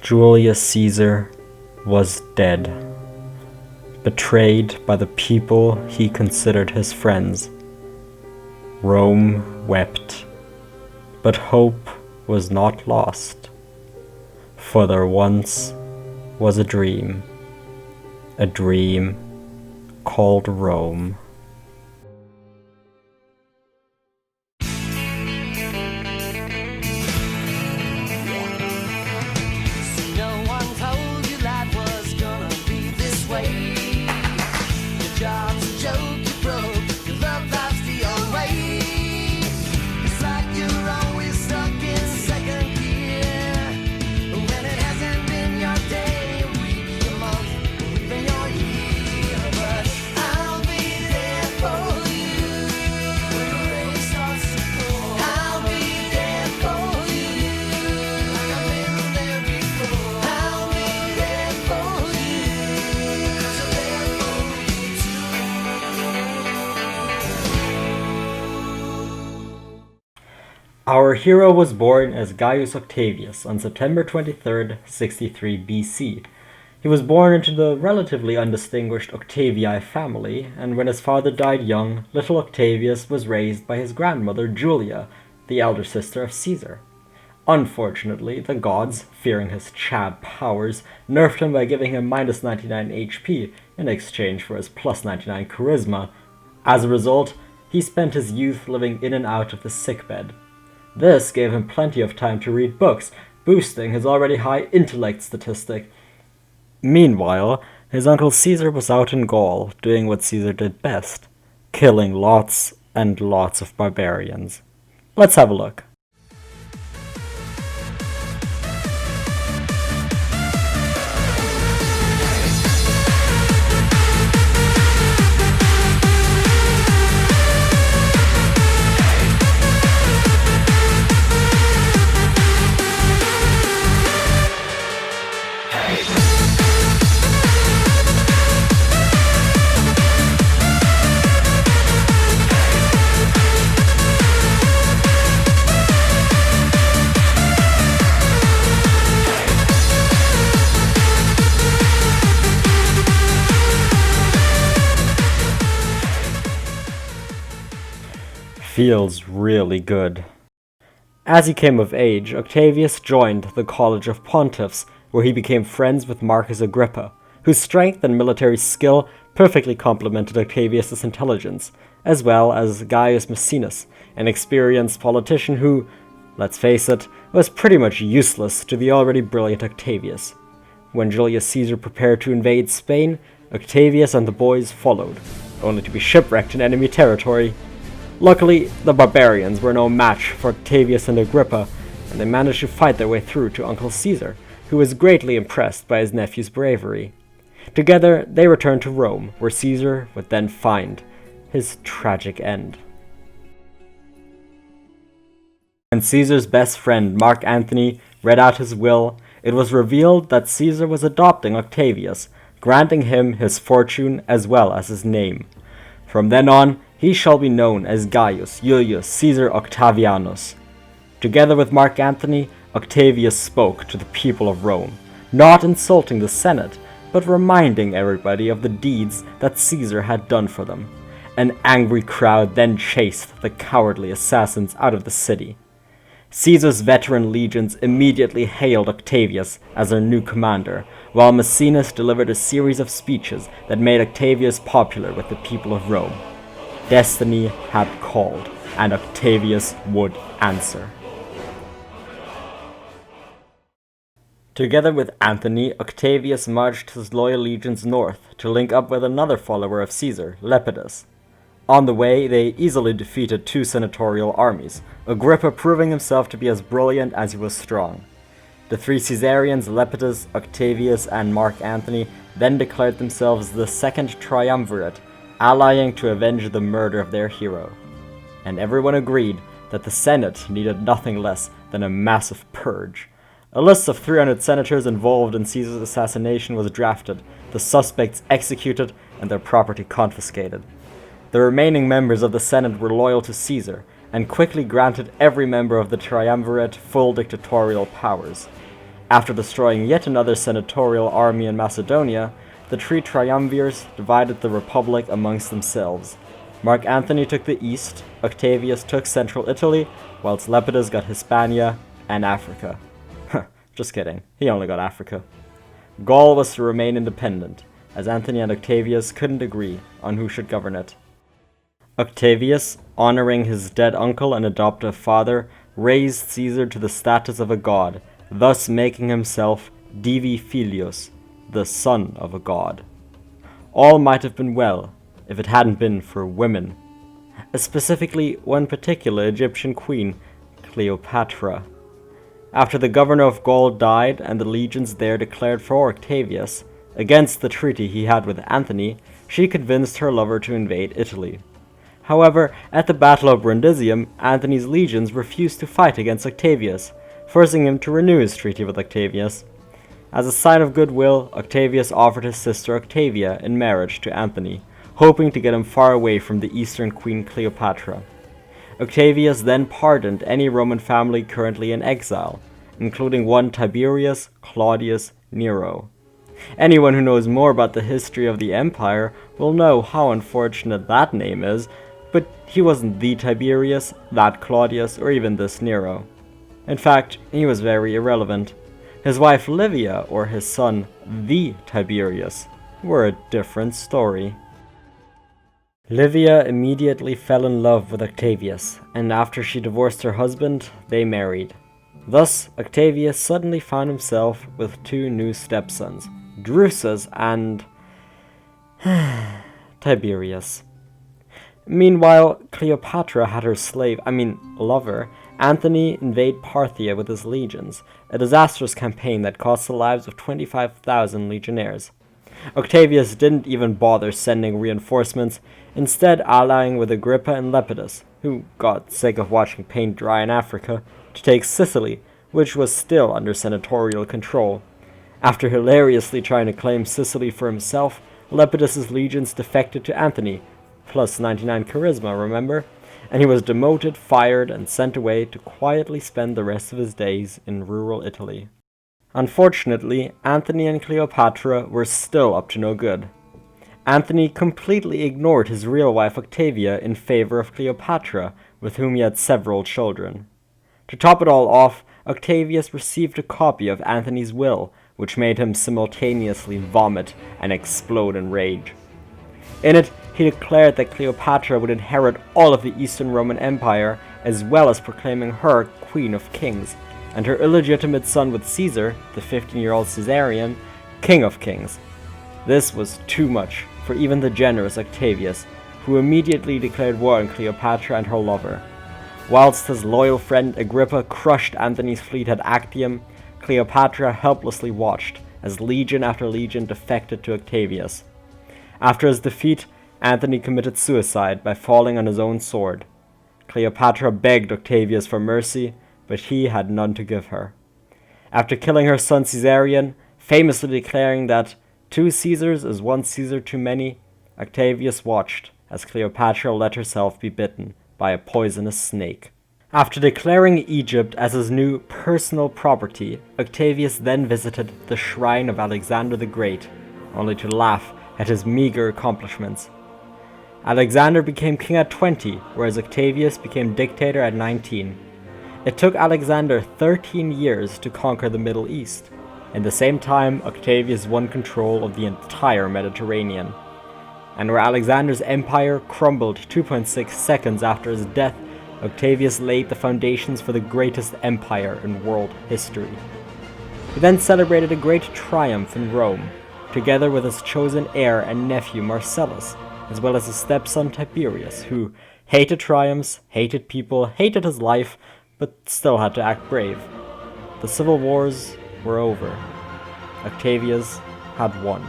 Julius Caesar was dead, betrayed by the people he considered his friends. Rome wept, but hope was not lost, for there once was a dream called Rome. Our hero was born as Gaius Octavius on September 23rd, 63 BC. He was born into the relatively undistinguished Octavii family, and when his father died young, little Octavius was raised by his grandmother Julia, the elder sister of Caesar. Unfortunately, the gods, fearing his Chad powers, nerfed him by giving him minus 99 HP in exchange for his plus 99 charisma. As a result, he spent his youth living in and out of the sickbed. This gave him plenty of time to read books, boosting his already high intellect statistic. Meanwhile, his uncle Caesar was out in Gaul, doing what Caesar did best, killing lots and lots of barbarians. Let's have a look. Feels really good. As he came of age, Octavius joined the College of Pontiffs, where he became friends with Marcus Agrippa, whose strength and military skill perfectly complemented Octavius' intelligence, as well as Gaius Maecenas, an experienced politician who, let's face it, was pretty much useless to the already brilliant Octavius. When Julius Caesar prepared to invade Spain, Octavius and the boys followed, only to be shipwrecked in enemy territory. Luckily, the barbarians were no match for Octavius and Agrippa, and they managed to fight their way through to Uncle Caesar, who was greatly impressed by his nephew's bravery. Together, they returned to Rome, where Caesar would then find his tragic end. When Caesar's best friend, Mark Antony, read out his will, it was revealed that Caesar was adopting Octavius, granting him his fortune as well as his name. From then on, he shall be known as Gaius Julius Caesar Octavianus. Together with Mark Antony, Octavius spoke to the people of Rome, not insulting the Senate, but reminding everybody of the deeds that Caesar had done for them. An angry crowd then chased the cowardly assassins out of the city. Caesar's veteran legions immediately hailed Octavius as their new commander, while Maecenas delivered a series of speeches that made Octavius popular with the people of Rome. Destiny had called, and Octavius would answer. Together with Antony, Octavius marched his loyal legions north to link up with another follower of Caesar, Lepidus. On the way, they easily defeated two senatorial armies, Agrippa proving himself to be as brilliant as he was strong. The three Caesarians, Lepidus, Octavius, and Mark Antony, then declared themselves the Second Triumvirate, allying to avenge the murder of their hero. And everyone agreed that the Senate needed nothing less than a massive purge. A list of 300 senators involved in Caesar's assassination was drafted, the suspects executed, and their property confiscated. The remaining members of the Senate were loyal to Caesar, and quickly granted every member of the Triumvirate full dictatorial powers. After destroying yet another senatorial army in Macedonia, the three triumvirs divided the republic amongst themselves. Mark Antony took the east, Octavius took central Italy, whilst Lepidus got Hispania and Africa. Just kidding, he only got Africa. Gaul was to remain independent, as Antony and Octavius couldn't agree on who should govern it. Octavius, honoring his dead uncle and adoptive father, raised Caesar to the status of a god, thus making himself Divi Filius, the son of a god. All might have been well if it hadn't been for women, specifically one particular Egyptian queen, Cleopatra. After the governor of Gaul died and the legions there declared for Octavius, against the treaty he had with Antony, she convinced her lover to invade Italy. However, at the Battle of Brundisium, Antony's legions refused to fight against Octavius, forcing him to renew his treaty with Octavius. As a sign of goodwill, Octavius offered his sister Octavia in marriage to Antony, hoping to get him far away from the Eastern queen Cleopatra. Octavius then pardoned any Roman family currently in exile, including one Tiberius Claudius Nero. Anyone who knows more about the history of the empire will know how unfortunate that name is, but he wasn't the Tiberius, that Claudius, or even this Nero. In fact, he was very irrelevant. His wife Livia, or his son, the Tiberius, were a different story. Livia immediately fell in love with Octavius, and after she divorced her husband, they married. Thus, Octavius suddenly found himself with two new stepsons, Drusus and Tiberius. Meanwhile, Cleopatra had her lover, Antony invade Parthia with his legions, a disastrous campaign that cost the lives of 25,000 legionnaires. Octavius didn't even bother sending reinforcements, instead allying with Agrippa and Lepidus, who got sick of watching paint dry in Africa, to take Sicily, which was still under senatorial control. After hilariously trying to claim Sicily for himself, Lepidus's legions defected to Antony, plus 99 charisma, remember? And he was demoted, fired, and sent away to quietly spend the rest of his days in rural Italy. Unfortunately, Antony and Cleopatra were still up to no good. Antony completely ignored his real wife Octavia in favor of Cleopatra, with whom he had several children. To top it all off, Octavius received a copy of Antony's will, which made him simultaneously vomit and explode in rage. In it, he declared that Cleopatra would inherit all of the Eastern Roman Empire, as well as proclaiming her Queen of Kings, and her illegitimate son with Caesar, the 15-year-old Caesarion, King of Kings. This was too much for even the generous Octavius, who immediately declared war on Cleopatra and her lover. Whilst his loyal friend Agrippa crushed Antony's fleet at Actium, Cleopatra helplessly watched as legion after legion defected to Octavius. After his defeat, Antony committed suicide by falling on his own sword. Cleopatra begged Octavius for mercy, but he had none to give her. After killing her son Caesarion, famously declaring that 2 Caesars is 1 Caesar too many, Octavius watched as Cleopatra let herself be bitten by a poisonous snake. After declaring Egypt as his new personal property, Octavius then visited the shrine of Alexander the Great, only to laugh at his meager accomplishments. Alexander became king at 20, whereas Octavius became dictator at 19. It took Alexander 13 years to conquer the Middle East. In the same time, Octavius won control of the entire Mediterranean. And where Alexander's empire crumbled 2.6 seconds after his death, Octavius laid the foundations for the greatest empire in world history. He then celebrated a great triumph in Rome, together with his chosen heir and nephew Marcellus, as well as his stepson Tiberius, who hated triumphs, hated people, hated his life, but still had to act brave. The civil wars were over. Octavius had won.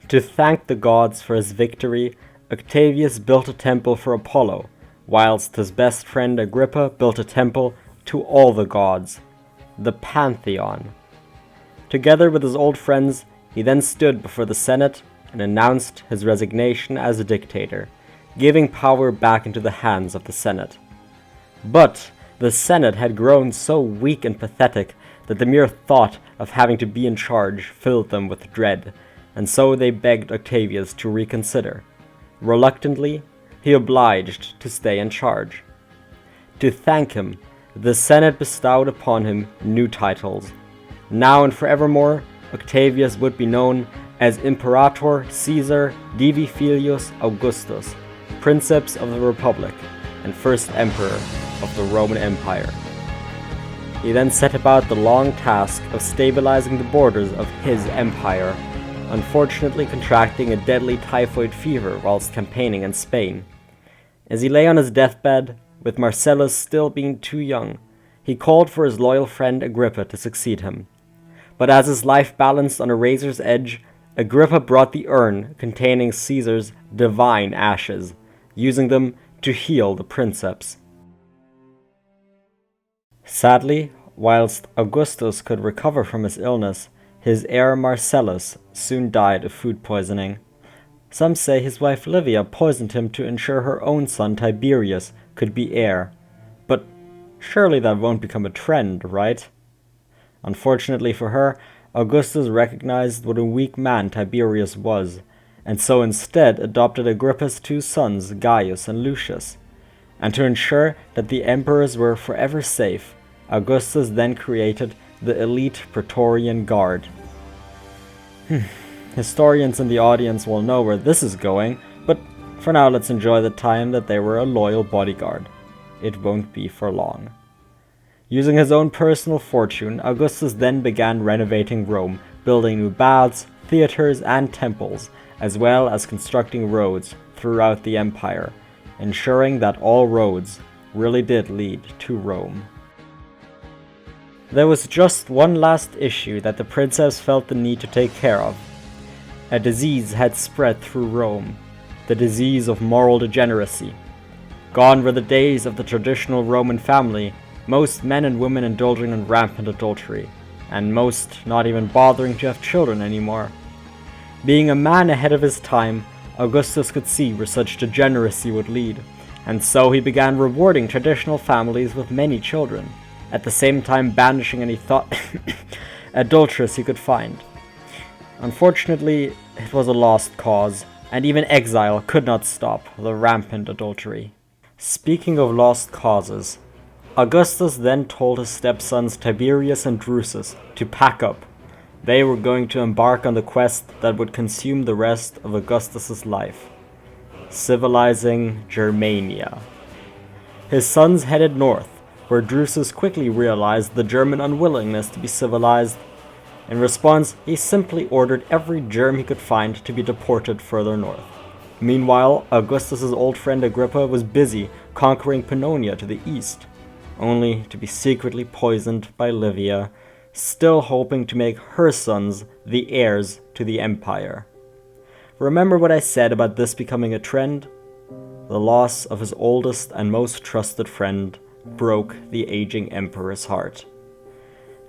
To thank the gods for his victory, Octavius built a temple for Apollo, whilst his best friend Agrippa built a temple to all the gods, the Pantheon. Together with his old friends, he then stood before the Senate and announced his resignation as a dictator, giving power back into the hands of the Senate. But the Senate had grown so weak and pathetic that the mere thought of having to be in charge filled them with dread, and so they begged Octavius to reconsider. Reluctantly, he obliged to stay in charge. To thank him, the Senate bestowed upon him new titles. Now and forevermore, Octavius would be known as Imperator Caesar Divi Filius Augustus, Princeps of the Republic, and first Emperor of the Roman Empire. He then set about the long task of stabilizing the borders of his empire, unfortunately contracting a deadly typhoid fever whilst campaigning in Spain. As he lay on his deathbed, with Marcellus still being too young, he called for his loyal friend Agrippa to succeed him. But as his life balanced on a razor's edge, Agrippa brought the urn containing Caesar's divine ashes, using them to heal the princeps. Sadly, whilst Augustus could recover from his illness, his heir Marcellus soon died of food poisoning. Some say his wife Livia poisoned him to ensure her own son Tiberius could be heir. But surely that won't become a trend, right? Unfortunately for her, Augustus recognized what a weak man Tiberius was, and so instead adopted Agrippa's two sons, Gaius and Lucius. And to ensure that the emperors were forever safe, Augustus then created the elite Praetorian Guard. Historians in the audience will know where this is going, but for now let's enjoy the time that they were a loyal bodyguard. It won't be for long. Using his own personal fortune, Augustus then began renovating Rome, building new baths, theaters, and temples, as well as constructing roads throughout the empire, ensuring that all roads really did lead to Rome. There was just one last issue that the princeps felt the need to take care of. A disease had spread through Rome, the disease of moral degeneracy. Gone were the days of the traditional Roman family, most men and women indulging in rampant adultery, and most not even bothering to have children anymore. Being a man ahead of his time, Augustus could see where such degeneracy would lead, and so he began rewarding traditional families with many children, at the same time banishing any adulteress he could find. Unfortunately, it was a lost cause, and even exile could not stop the rampant adultery. Speaking of lost causes, Augustus then told his stepsons Tiberius and Drusus to pack up. They were going to embark on the quest that would consume the rest of Augustus's life, civilizing Germania. His sons headed north, where Drusus quickly realized the German unwillingness to be civilized. In response, he simply ordered every Germ he could find to be deported further north. Meanwhile, Augustus's old friend Agrippa was busy conquering Pannonia to the east, only to be secretly poisoned by Livia, still hoping to make her sons the heirs to the empire. Remember what I said about this becoming a trend? The loss of his oldest and most trusted friend broke the aging emperor's heart.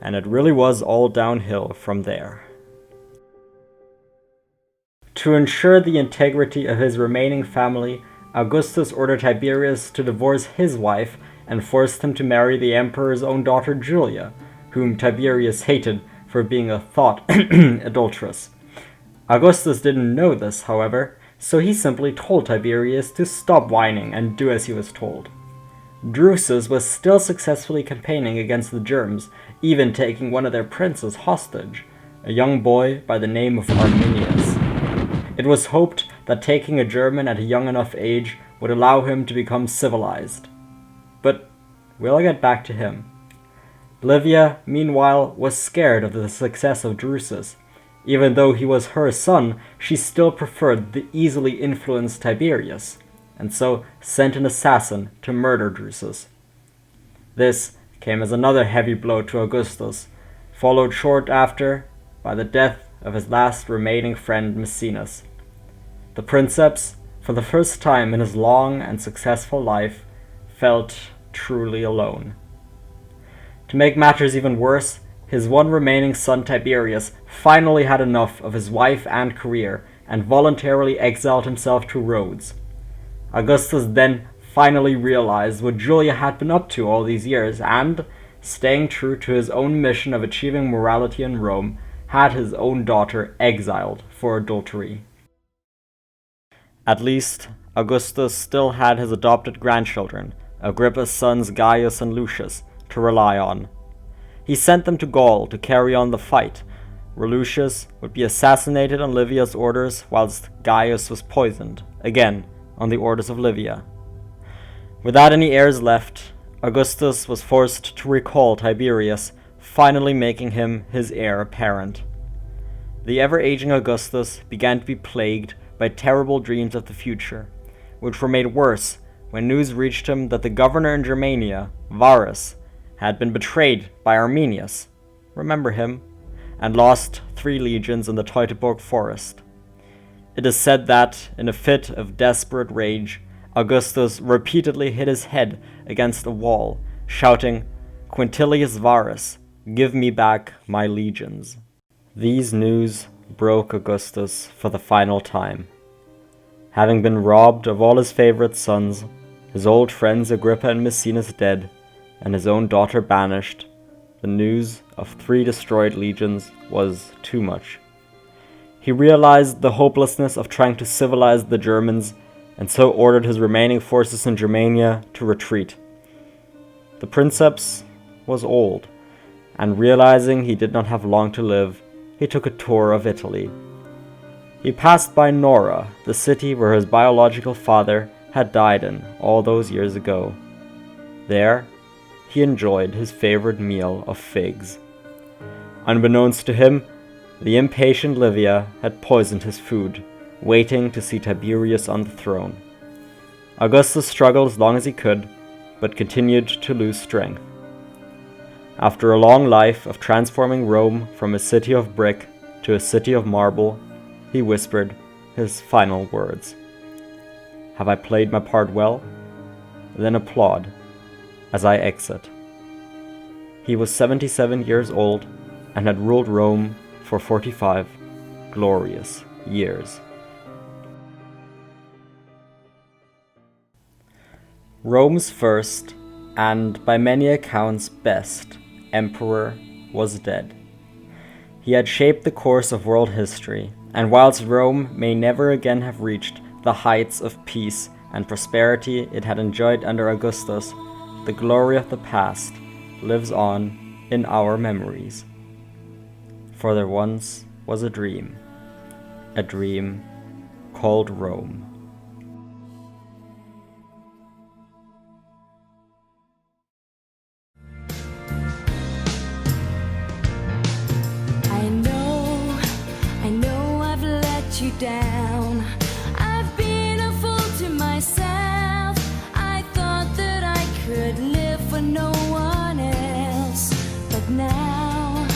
And it really was all downhill from there. To ensure the integrity of his remaining family, Augustus ordered Tiberius to divorce his wife and forced him to marry the emperor's own daughter Julia, whom Tiberius hated for being a thought adulteress. Augustus didn't know this, however, so he simply told Tiberius to stop whining and do as he was told. Drusus was still successfully campaigning against the Germs, even taking one of their princes hostage, a young boy by the name of Arminius. It was hoped that taking a German at a young enough age would allow him to become civilized. But we'll get back to him. Livia, meanwhile, was scared of the success of Drusus. Even though he was her son, she still preferred the easily influenced Tiberius, and so sent an assassin to murder Drusus. This came as another heavy blow to Augustus, followed short after by the death of his last remaining friend Maecenas. The princeps, for the first time in his long and successful life, felt truly alone. To make matters even worse, his one remaining son Tiberius finally had enough of his wife and career and voluntarily exiled himself to Rhodes. Augustus then finally realized what Julia had been up to all these years and, staying true to his own mission of achieving morality in Rome, had his own daughter exiled for adultery. At least, Augustus still had his adopted grandchildren, Agrippa's sons Gaius and Lucius, to rely on. He sent them to Gaul to carry on the fight, where Lucius would be assassinated on Livia's orders whilst Gaius was poisoned, again on the orders of Livia. Without any heirs left, Augustus was forced to recall Tiberius, finally making him his heir apparent. The ever-aging Augustus began to be plagued by terrible dreams of the future, which were made worse when news reached him that the governor in Germania, Varus, had been betrayed by Arminius, remember him, and lost 3 legions in the Teutoburg forest. It is said that, in a fit of desperate rage, Augustus repeatedly hit his head against a wall, shouting, "Quintilius Varus, give me back my legions." These news broke Augustus for the final time. Having been robbed of all his favorite sons, his old friends Agrippa and Maecenas dead, and his own daughter banished, the news of 3 destroyed legions was too much. He realized the hopelessness of trying to civilize the Germans, and so ordered his remaining forces in Germania to retreat. The princeps was old, and realizing he did not have long to live, he took a tour of Italy. He passed by Nora, the city where his biological father had died in all those years ago. There, he enjoyed his favorite meal of figs. Unbeknownst to him, the impatient Livia had poisoned his food, waiting to see Tiberius on the throne. Augustus struggled as long as he could, but continued to lose strength. After a long life of transforming Rome from a city of brick to a city of marble, he whispered his final words. "Have I played my part well? Then applaud as I exit." He was 77 years old and had ruled Rome for 45 glorious years. Rome's first, and by many accounts best, emperor was dead. He had shaped the course of world history, and whilst Rome may never again have reached the heights of peace and prosperity it had enjoyed under Augustus, the glory of the past lives on in our memories. For there once was a dream called Rome. I know I've let you down. I've been a fool to myself. I thought that I could live for no one else. But now,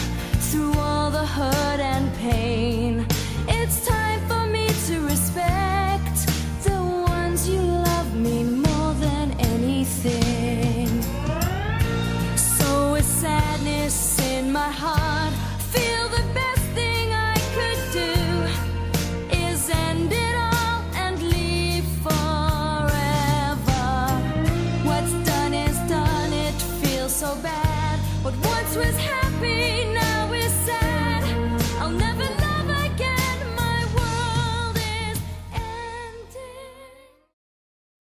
through all the hurt and pain, it's time for me to respect the ones you love me more than anything. So with sadness in my heart, feel the best thing I could do is end it all and leave forever. What's done is done, it feels so bad. What once was